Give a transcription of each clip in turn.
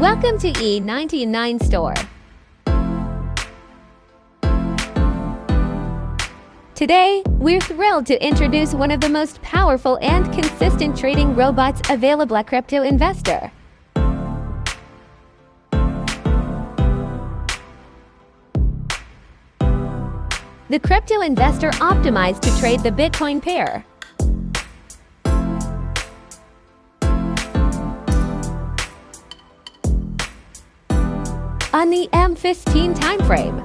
Welcome to E99 Store. Today, we're thrilled to introduce one of the most powerful and consistent trading robots available at Crypto Investor. The Crypto Investor optimized to trade the Bitcoin pair. On the M15 timeframe.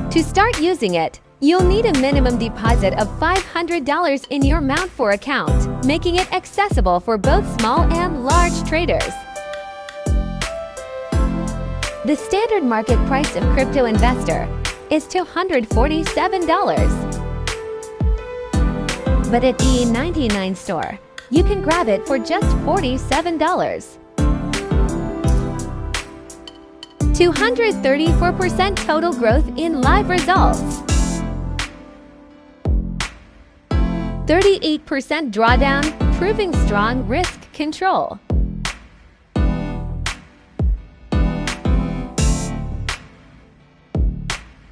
To start using it, you'll need a minimum deposit of $500 in your MT4 account, making it accessible for both small and large traders. The standard market price of Crypto Investor is $247. But at E99 Store, you can grab it for just $47. 234% total growth in live results. 38% drawdown, proving strong risk control.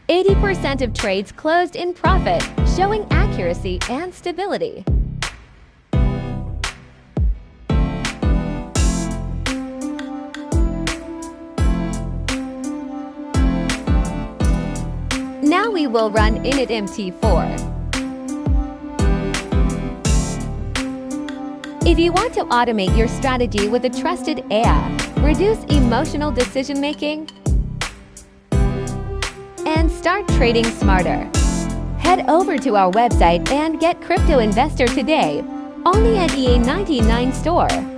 80% of trades closed in profit, showing accuracy and stability. Now we will run init MT4. If you want to automate your strategy with a trusted AI, reduce emotional decision-making, and start trading smarter, head over to our website and get Crypto Investor today, only at E99 Store.